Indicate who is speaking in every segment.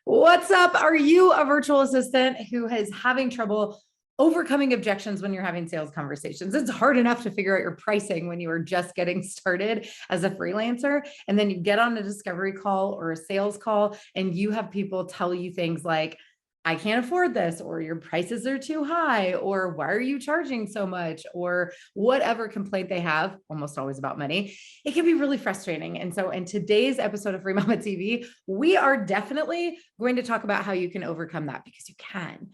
Speaker 1: What's up? Are you a virtual assistant who is having trouble overcoming objections when you're having sales conversations? It's hard enough to figure out your pricing when you are just getting started as a freelancer. And then you get on a discovery call or a sales call and you have people tell you things like, I can't afford this, or your prices are too high, or why are you charging so much, or whatever complaint they have, almost always about money. It can be really frustrating. And so in today's episode of Free Mama TV, we are definitely going to talk about how you can overcome that, because you can.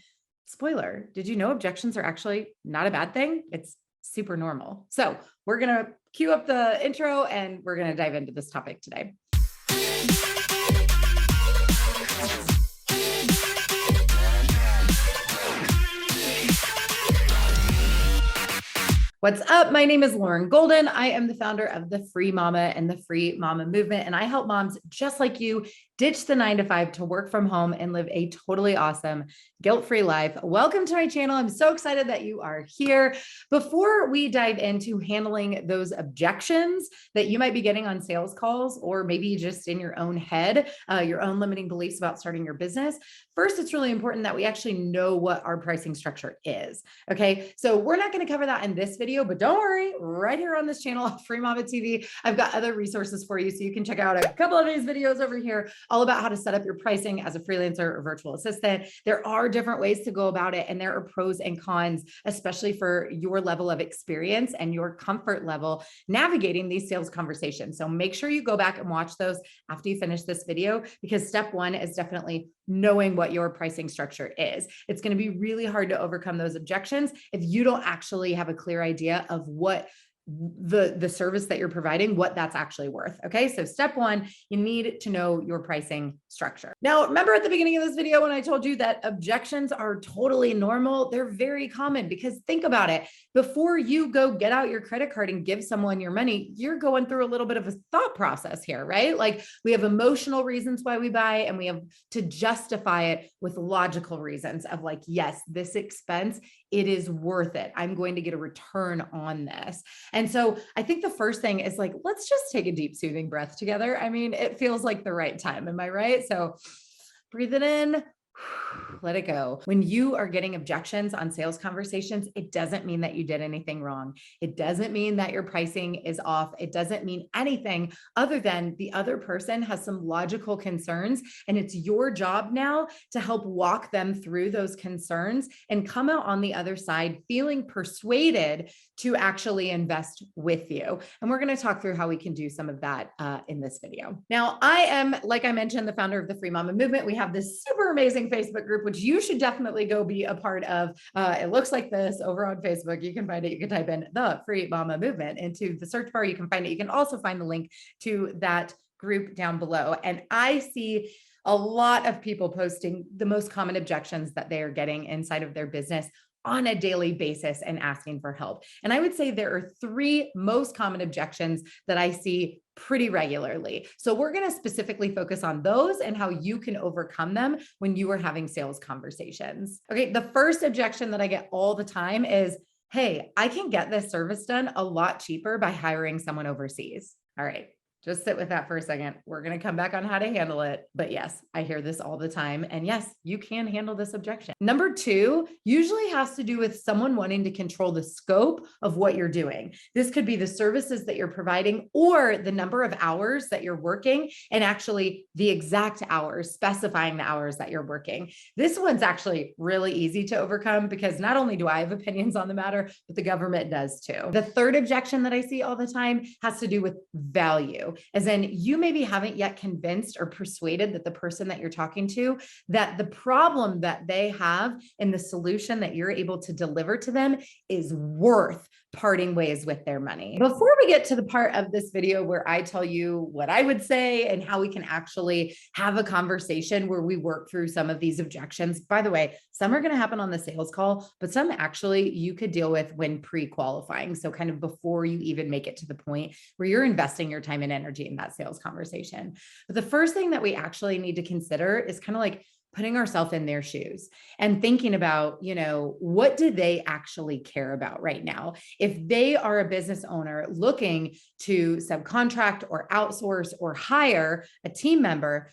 Speaker 1: Spoiler, did you know objections are actually not a bad thing? It's super normal. So we're going to cue up the intro and we're going to dive into this topic today. What's up? My name is Lauren Golden. I am the founder of the Free Mama and the Free Mama movement, and I help moms just like you ditch the 9-to-5 to work from home and live a totally awesome, guilt-free life. Welcome to my channel. I'm so excited that you are here. Before we dive into handling those objections that you might be getting on sales calls, or maybe just in your own head, your own limiting beliefs about starting your business, first, it's really important that we actually know what our pricing structure is. Okay, so we're not going to cover that in this video, but don't worry, right here on this channel, Free Mama TV, I've got other resources for you. So you can check out a couple of these videos over here, all about how to set up your pricing as a freelancer or virtual assistant. There are different ways to go about it, and there are pros and cons, especially for your level of experience and your comfort level navigating these sales conversations. So make sure you go back and watch those after you finish this video, because step one is definitely knowing what your pricing structure is. It's going to be really hard to overcome those objections if you don't actually have a clear idea of what the service that you're providing, what that's actually worth. Okay. So step one, you need to know your pricing structure. Now, remember at the beginning of this video, when I told you that objections are totally normal, they're very common, because think about it. Before you go get out your credit card and give someone your money, you're going through a little bit of a thought process here, right? Like, we have emotional reasons why we buy, and we have to justify it with logical reasons of like, yes, this expense, it is worth it. I'm going to get a return on this. And so I think the first thing is like, let's just take a deep, soothing breath together. I mean, it feels like the right time. Am I right? So breathe it in. Let it go. When you are getting objections on sales conversations, it doesn't mean that you did anything wrong. It doesn't mean that your pricing is off. It doesn't mean anything other than the other person has some logical concerns, and it's your job now to help walk them through those concerns and come out on the other side feeling persuaded to actually invest with you. And we're going to talk through how we can do some of that in this video. Now, I am, like I mentioned, the founder of the Free Mama movement. We have this super amazing Facebook group, which you should definitely go be a part of. It looks like this over on Facebook. You can find it. You can type in the Free Mama movement into the search bar. You can find it. You can also find the link to that group down below. And I see a lot of people posting the most common objections that they are getting inside of their business on a daily basis and asking for help. And I would say there are three most common objections that I see pretty regularly. So we're going to specifically focus on those and how you can overcome them when you are having sales conversations. Okay, the first objection that I get all the time is, hey, I can get this service done a lot cheaper by hiring someone overseas. All right. Just sit with that for a second. We're going to come back on how to handle it. But yes, I hear this all the time. And yes, you can handle this objection. Number two usually has to do with someone wanting to control the scope of what you're doing. This could be the services that you're providing, or the number of hours that you're working, and actually the exact hours, specifying the hours that you're working. This one's actually really easy to overcome, because not only do I have opinions on the matter, but the government does too. The third objection that I see all the time has to do with value. As in, you maybe haven't yet convinced or persuaded that the person that you're talking to, that the problem that they have and the solution that you're able to deliver to them is worth parting ways with their money. Before we get to the part of this video where I tell you what I would say and how we can actually have a conversation where we work through some of these objections, by the way, some are going to happen on the sales call, but some actually you could deal with when pre-qualifying. So kind of before you even make it to the point where you're investing your time and energy in that sales conversation. But the first thing that we actually need to consider is kind of like putting ourselves in their shoes and thinking about, what do they actually care about right now? If they are a business owner looking to subcontract or outsource or hire a team member,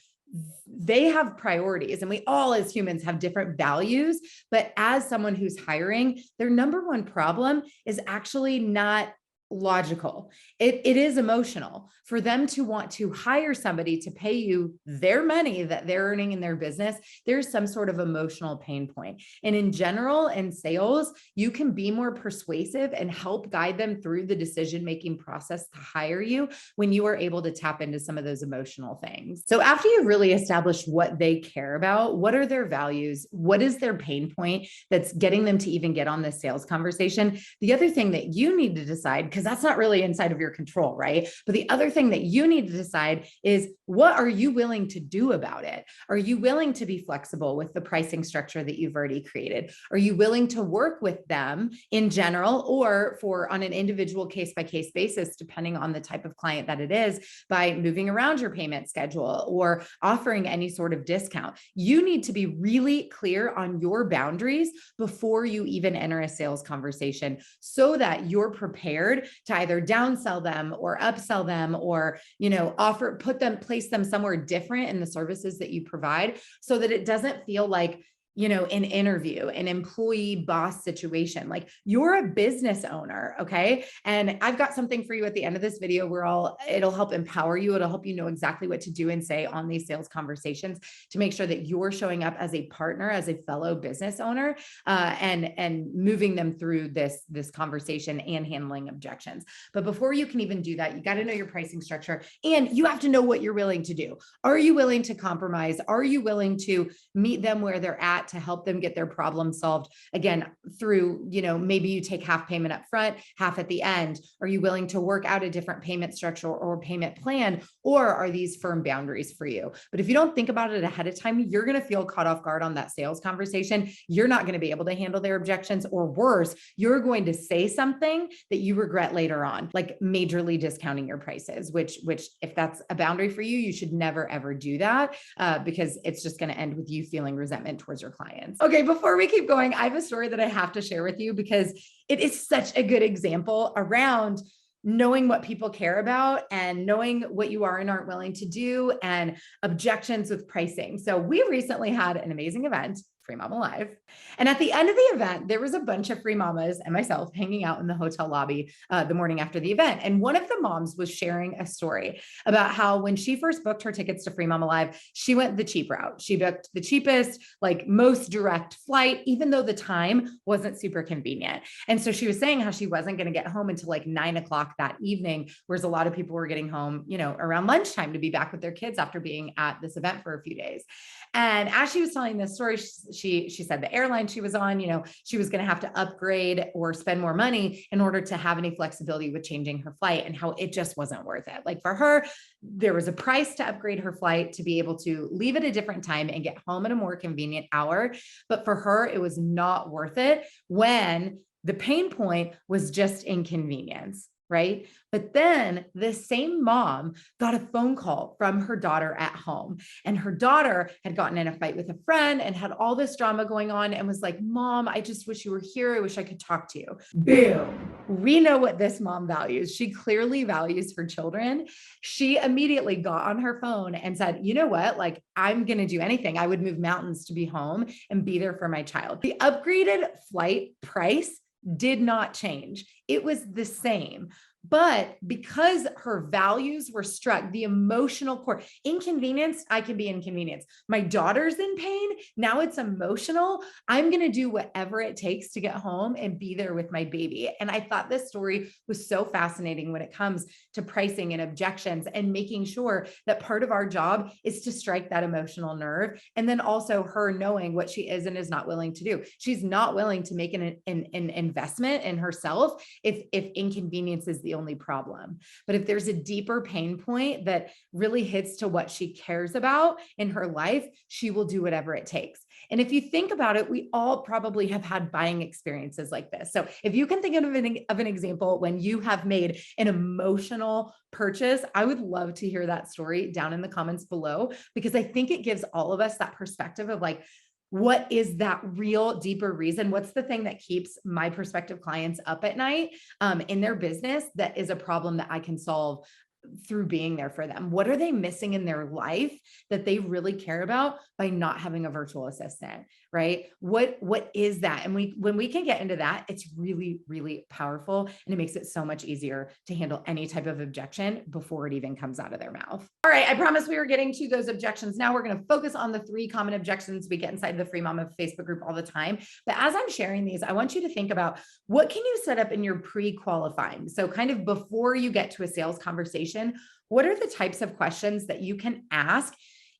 Speaker 1: they have priorities, and we all as humans have different values. But as someone who's hiring, their number one problem is actually not logical. It is emotional. For them to want to hire somebody to pay you their money that they're earning in their business, there's some sort of emotional pain point. And in general, in sales, you can be more persuasive and help guide them through the decision-making process to hire you when you are able to tap into some of those emotional things. So after you've really established what they care about, what are their values, what is their pain point that's getting them to even get on this sales conversation, the other thing that you need to decide, because that's not really inside of your control, right? But the other thing that you need to decide is, what are you willing to do about it? Are you willing to be flexible with the pricing structure that you've already created? Are you willing to work with them in general, or for on an individual case-by-case basis, depending on the type of client that it is, by moving around your payment schedule or offering any sort of discount? You need to be really clear on your boundaries before you even enter a sales conversation, so that you're prepared to either downsell them or upsell them, or, place them somewhere different in the services that you provide, so that it doesn't feel like, an interview, an employee boss situation. Like, you're a business owner. Okay. And I've got something for you at the end of this video where it'll help empower you. It'll help you know exactly what to do and say on these sales conversations to make sure that you're showing up as a partner, as a fellow business owner, and moving them through this conversation and handling objections. But before you can even do that, you got to know your pricing structure, and you have to know what you're willing to do. Are you willing to compromise? Are you willing to meet them where they're at to help them get their problem solved? Again, through, maybe you take half payment up front, half at the end. Are you willing to work out a different payment structure or payment plan? Or are these firm boundaries for you? But if you don't think about it ahead of time, you're going to feel caught off guard on that sales conversation. You're not going to be able to handle their objections, or worse, you're going to say something that you regret later on, like majorly discounting your prices, which if that's a boundary for you, you should never, ever do that, because it's just going to end with you feeling resentment towards your clients. Okay, before we keep going, I have a story that I have to share with you, because it is such a good example around knowing what people care about and knowing what you are and aren't willing to do, and objections with pricing. So we recently had an amazing event, Free Mama Live. And at the end of the event, there was a bunch of free mamas and myself hanging out in the hotel lobby the morning after the event. And one of the moms was sharing a story about how when she first booked her tickets to Free Mama Live, she went the cheap route. She booked the cheapest, like most direct flight, even though the time wasn't super convenient. And so she was saying how she wasn't going to get home until like 9 o'clock that evening, whereas a lot of people were getting home, around lunchtime to be back with their kids after being at this event for a few days. And as she was telling this story, she said the airline she was on, she was going to have to upgrade or spend more money in order to have any flexibility with changing her flight, and how it just wasn't worth it. Like, for her, there was a price to upgrade her flight to be able to leave at a different time and get home at a more convenient hour. But for her, it was not worth it when the pain point was just inconvenience. Right? But then the same mom got a phone call from her daughter at home, and her daughter had gotten in a fight with a friend and had all this drama going on, and was like, "Mom, I just wish you were here. I wish I could talk to you." Boom. We know what this mom values. She clearly values her children. She immediately got on her phone and said, "You know what? Like, I'm going to do anything. I would move mountains to be home and be there for my child." The upgraded flight price did not change. It was the same. But because her values were struck, the emotional core, inconvenience, I can be inconvenienced. My daughter's in pain. Now it's emotional. I'm going to do whatever it takes to get home and be there with my baby. And I thought this story was so fascinating when it comes to pricing and objections, and making sure that part of our job is to strike that emotional nerve. And then also her knowing what she is and is not willing to do. She's not willing to make an investment in herself if inconvenience is the only problem. But if there's a deeper pain point that really hits to what she cares about in her life, she will do whatever it takes. And if you think about it, we all probably have had buying experiences like this. So if you can think of an example when you have made an emotional purchase, I would love to hear that story down in the comments below, because I think it gives all of us that perspective of like, what is that real deeper reason? What's the thing that keeps my prospective clients up at night in their business that is a problem that I can solve through being there for them? What are they missing in their life that they really care about by not having a virtual assistant, right? What is that? And when we can get into that, it's really, really powerful, and it makes it so much easier to handle any type of objection before it even comes out of their mouth. All right, I promised we were getting to those objections. Now we're going to focus on the 3 common objections we get inside the Free Mama Facebook group all the time. But as I'm sharing these, I want you to think about, what can you set up in your pre-qualifying? So kind of before you get to a sales conversation, what are the types of questions that you can ask,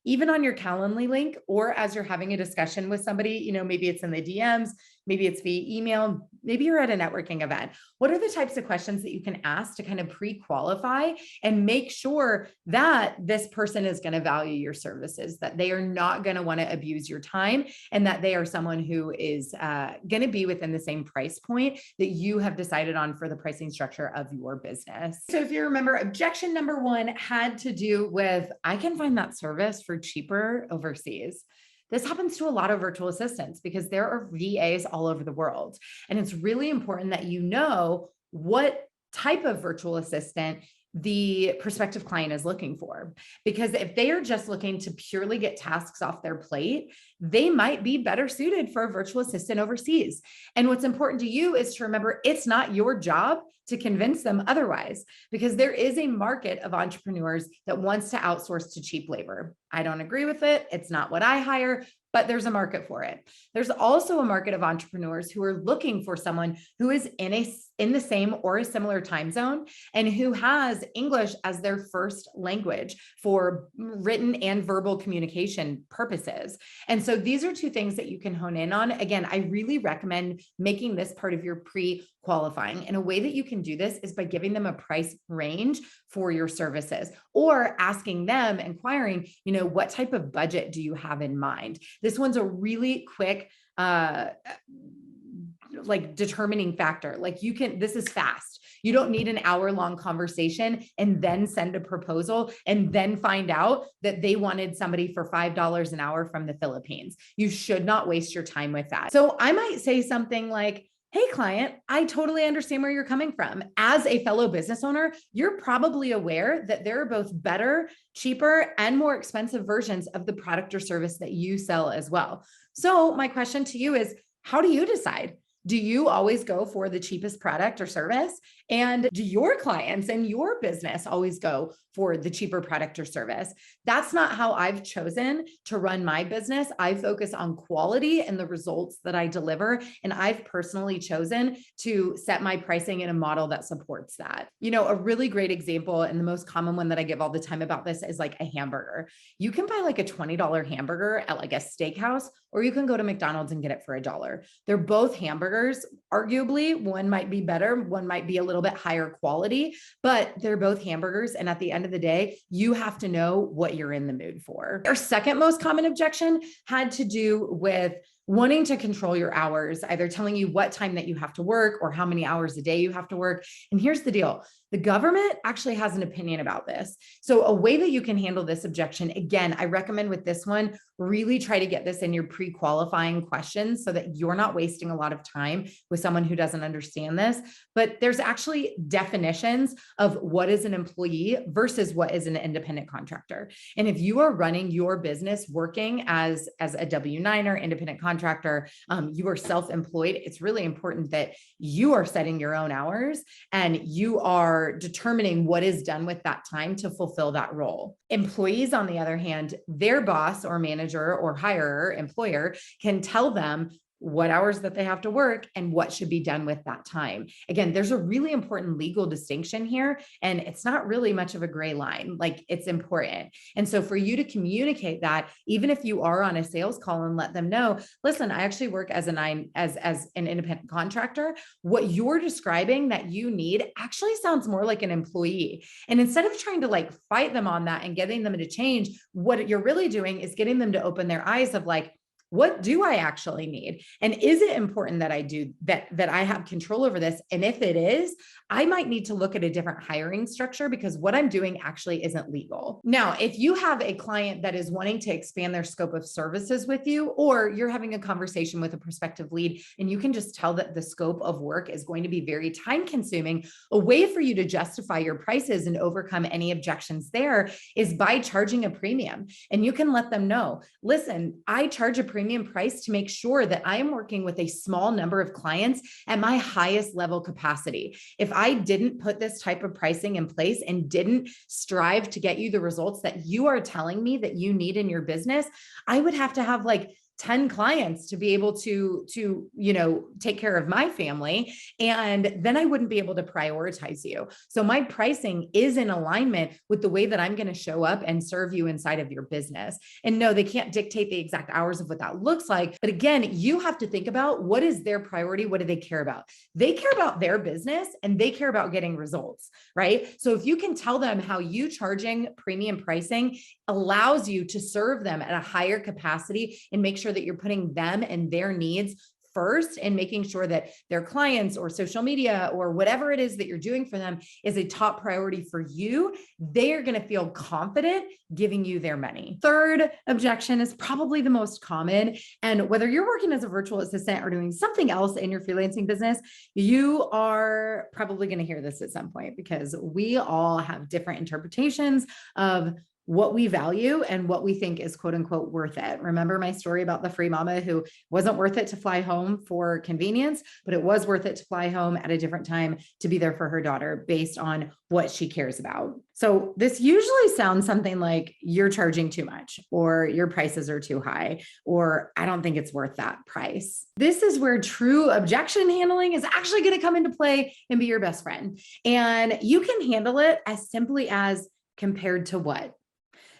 Speaker 1: even on your Calendly link, or as you're having a discussion with somebody, maybe it's in the DMs, maybe it's via email, maybe you're at a networking event. What are the types of questions that you can ask to kind of pre-qualify and make sure that this person is going to value your services, that they are not going to want to abuse your time, and that they are someone who is going to be within the same price point that you have decided on for the pricing structure of your business. So if you remember, objection number 1 had to do with, I can find that service for cheaper overseas. This happens to a lot of virtual assistants because there are VAs all over the world. And it's really important that you know what type of virtual assistant the prospective client is looking for. Because if they are just looking to purely get tasks off their plate, they might be better suited for a virtual assistant overseas. And what's important to you is to remember, it's not your job to convince them otherwise, because there is a market of entrepreneurs that wants to outsource to cheap labor. I don't agree with it. It's not what I hire, but there's a market for it. There's also a market of entrepreneurs who are looking for someone who is in the same or a similar time zone and who has English as their first language for written and verbal communication purposes. And so these are 2 things that you can hone in on. Again, I really recommend making this part of your pre-qualifying. And a way that you can do this is by giving them a price range for your services, or asking them, inquiring, what type of budget do you have in mind? This one's a really quick, determining factor. This is fast. You don't need an hour-long conversation and then send a proposal and then find out that they wanted somebody for $5 an hour from the Philippines. You should not waste your time with that. So I might say something like, hey, client, I totally understand where you're coming from. As a fellow business owner, you're probably aware that there are both better, cheaper, and more expensive versions of the product or service that you sell as well. So my question to you is, how do you decide? Do you always go for the cheapest product or service? And do your clients and your business always go for the cheaper product or service? That's not how I've chosen to run my business. I focus on quality and the results that I deliver. And I've personally chosen to set my pricing in a model that supports that. A really great example, and the most common one that I give all the time about this, is like a hamburger. You can buy like a $20 hamburger at like a steakhouse, or you can go to McDonald's and get it for $1. They're both hamburgers. Arguably, one might be better, one might be a little bit higher quality, but they're both hamburgers. And at the end of the day, you have to know what you're in the mood for. Our second most common objection had to do with wanting to control your hours, either telling you what time that you have to work or how many hours a day you have to work. And here's the deal. The government actually has an opinion about this. So a way that you can handle this objection, again, I recommend with this one, really try to get this in your pre-qualifying questions so that you're not wasting a lot of time with someone who doesn't understand this. But there's actually definitions of what is an employee versus what is an independent contractor. And if you are running your business working as a W-9er, independent contractor, you are self-employed, it's really important that you are setting your own hours and you are determining what is done with that time to fulfill that role. Employees, on the other hand, their boss or manager or hirer, employer, can tell them what hours that they have to work and what should be done with that time. Again, there's a really important legal distinction here, and it's not really much of a gray line. It's important. And so for you to communicate that, even if you are on a sales call, and let them know, listen, I actually work as an independent contractor. What you're describing that you need actually sounds more like an employee. And instead of trying to fight them on that and getting them to change, what you're really doing is getting them to open their eyes of what do I actually need? And is it important that I do that I have control over this? And if it is, I might need to look at a different hiring structure because what I'm doing actually isn't legal. Now, if you have a client that is wanting to expand their scope of services with you, or you're having a conversation with a prospective lead and you can just tell that the scope of work is going to be very time consuming, a way for you to justify your prices and overcome any objections there is by charging a premium. And you can let them know, listen, I charge a premium price to make sure that I am working with a small number of clients at my highest level capacity. If I didn't put this type of pricing in place and didn't strive to get you the results that you are telling me that you need in your business, I would have to have like 10 clients to be able to, take care of my family. And then I wouldn't be able to prioritize you. So my pricing is in alignment with the way that I'm going to show up and serve you inside of your business. And no, they can't dictate the exact hours of what that looks like. But again, you have to think about what is their priority? What do they care about? They care about their business and they care about getting results, right? So if you can tell them how you charging premium pricing allows you to serve them at a higher capacity and make sure that you're putting them and their needs first and making sure that their clients or social media or whatever it is that you're doing for them is a top priority for you, they are going to feel confident giving you their money. Third objection is probably the most common. And whether you're working as a virtual assistant or doing something else in your freelancing business, you are probably going to hear this at some point because we all have different interpretations of what we value and what we think is quote unquote worth it. Remember my story about the free mama who wasn't worth it to fly home for convenience, but it was worth it to fly home at a different time to be there for her daughter based on what she cares about. So this usually sounds something like you're charging too much or your prices are too high, or I don't think it's worth that price. This is where true objection handling is actually going to come into play and be your best friend. And you can handle it as simply as compared to what?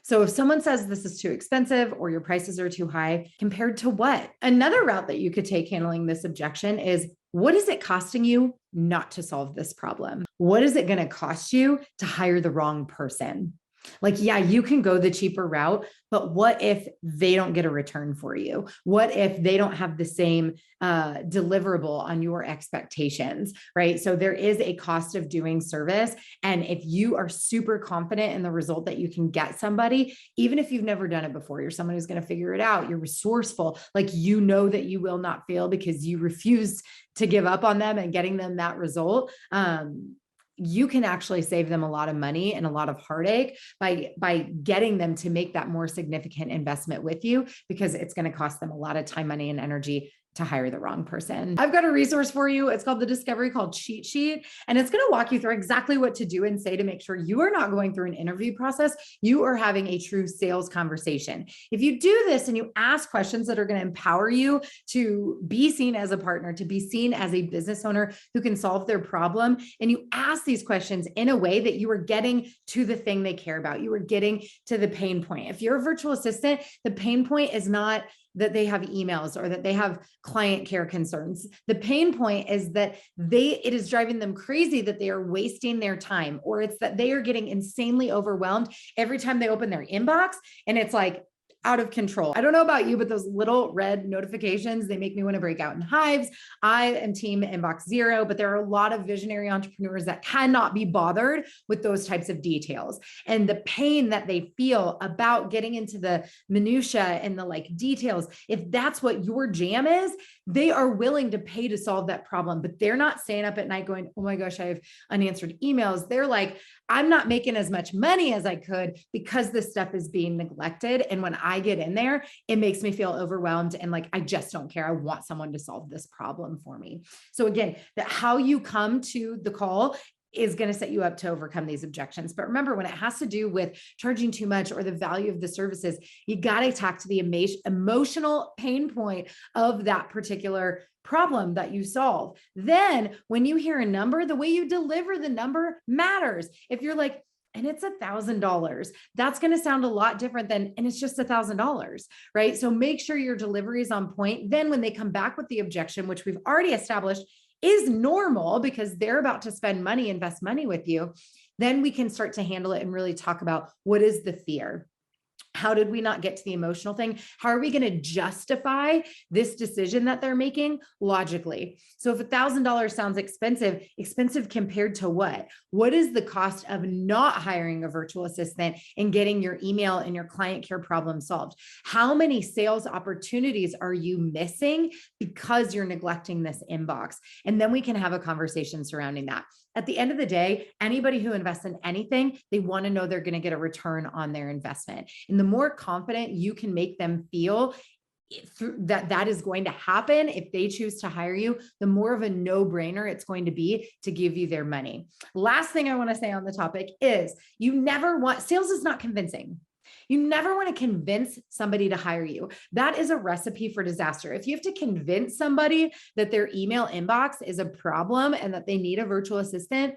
Speaker 1: So if someone says this is too expensive or your prices are too high, compared to what? Another route that you could take handling this objection is, what is it costing you not to solve this problem? What is it going to cost you to hire the wrong person? Like, yeah, you can go the cheaper route, but what if they don't get a return for you? What if they don't have the same deliverable on your expectations, right? So there is a cost of doing service. And if you are super confident in the result that you can get somebody, even if you've never done it before, you're someone who's going to figure it out, you're resourceful, like you know that you will not fail because you refuse to give up on them and getting them that result. You can actually save them a lot of money and a lot of heartache by getting them to make that more significant investment with you, because it's going to cost them a lot of time, money, and energy to hire the wrong person. I've got a resource for you. It's called the Discovery called Cheat Sheet, and it's going to walk you through exactly what to do and say to make sure you are not going through an interview process. You are having a true sales conversation. If you do this and you ask questions that are going to empower you to be seen as a partner, to be seen as a business owner who can solve their problem, and you ask these questions in a way that you are getting to the thing they care about, you are getting to the pain point. If you're a virtual assistant, the pain point is not that they have emails or that they have client care concerns. The pain point is that it is driving them crazy that they are wasting their time, or it's that they are getting insanely overwhelmed every time they open their inbox and it's like out of control. I don't know about you, but those little red notifications, they make me want to break out in hives. I am team inbox zero, but there are a lot of visionary entrepreneurs that cannot be bothered with those types of details. And the pain that they feel about getting into the minutia and the details, if that's what your jam is, they are willing to pay to solve that problem, but they're not staying up at night going, oh my gosh, I have unanswered emails. They're like, I'm not making as much money as I could because this stuff is being neglected. And when I get in there, it makes me feel overwhelmed and I just don't care. I want someone to solve this problem for me. So again, how you come to the call is going to set you up to overcome these objections. But remember, when it has to do with charging too much or the value of the services, you got to talk to the emotional pain point of that particular problem that you solve. Then when you hear a number, the way you deliver the number matters. If you're like, and it's $1,000, that's going to sound a lot different than, and it's just $1,000, right? So make sure your delivery is on point. Then when they come back with the objection, which we've already established is normal because they're about to spend money, invest money with you, then we can start to handle it and really talk about what is the fear. How did we not get to the emotional thing? How are we going to justify this decision that they're making logically? So if $1,000 sounds expensive, expensive compared to what? What is the cost of not hiring a virtual assistant and getting your email and your client care problem solved? How many sales opportunities are you missing because you're neglecting this inbox? And then we can have a conversation surrounding that. At the end of the day, anybody who invests in anything, they want to know they're going to get a return on their investment. And the more confident you can make them feel that is going to happen if they choose to hire you, the more of a no-brainer it's going to be to give you their money. Last thing I want to say on the topic is sales is not convincing. You never want to convince somebody to hire you. That is a recipe for disaster. If you have to convince somebody that their email inbox is a problem and that they need a virtual assistant,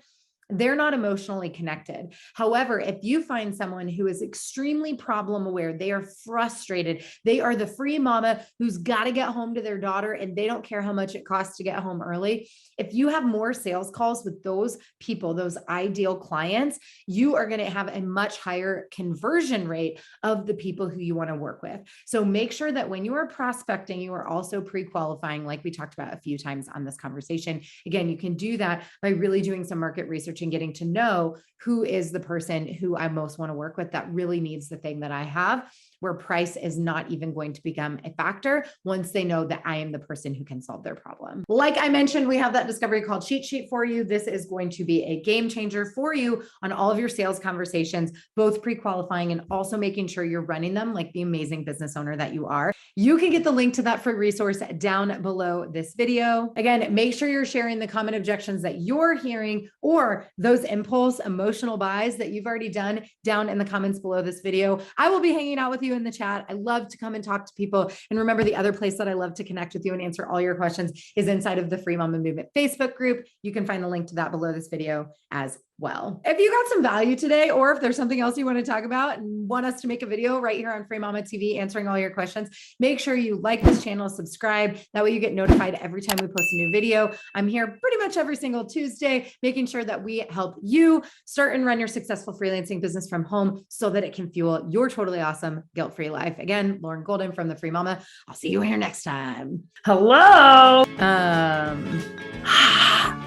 Speaker 1: they're not emotionally connected. However, if you find someone who is extremely problem aware, they are frustrated, they are the free mama who's got to get home to their daughter and they don't care how much it costs to get home early. If you have more sales calls with those people, those ideal clients, you are going to have a much higher conversion rate of the people who you want to work with. So make sure that when you are prospecting, you are also pre-qualifying, like we talked about a few times on this conversation. Again, you can do that by really doing some market research and getting to know who is the person who I most want to work with that really needs the thing that I have, where price is not even going to become a factor once they know that I am the person who can solve their problem. Like I mentioned, we have that discovery called Cheat Sheet for you. This is going to be a game changer for you on all of your sales conversations, both pre-qualifying and also making sure you're running them like the amazing business owner that you are. You can get the link to that free resource down below this video. Again, make sure you're sharing the common objections that you're hearing or those impulse emotional buys that you've already done down in the comments below this video. I will be hanging out with you in the chat. I love to come and talk to people. And remember, the other place that I love to connect with you and answer all your questions is inside of the Free Mama Movement Facebook group. You can find the link to that below this video as well. If you got some value today, or if there's something else you want to talk about and want us to make a video right here on Free Mama TV answering all your questions, make sure you like this channel, subscribe. That way you get notified every time we post a new video. I'm here pretty much every single Tuesday, making sure that we help you start and run your successful freelancing business from home so that it can fuel your totally awesome guilt-free life. Again, Lauren Golden from the Free Mama. I'll see you here next time. Hello.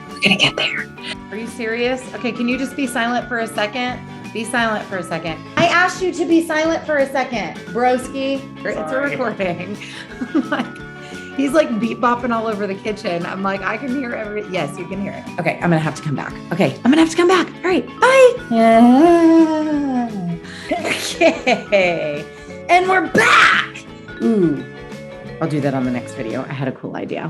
Speaker 1: We're gonna get there. Are you serious? Okay, can you just be silent for a second? Be silent for a second. I asked you to be silent for a second, broski. It's a recording. He's like beat bopping all over the kitchen. I'm like, I can hear yes, you can hear it. Okay, I'm gonna have to come back. Okay, I'm gonna have to come back. All right, bye. Okay, and we're back. Ooh, I'll do that on the next video. I had a cool idea.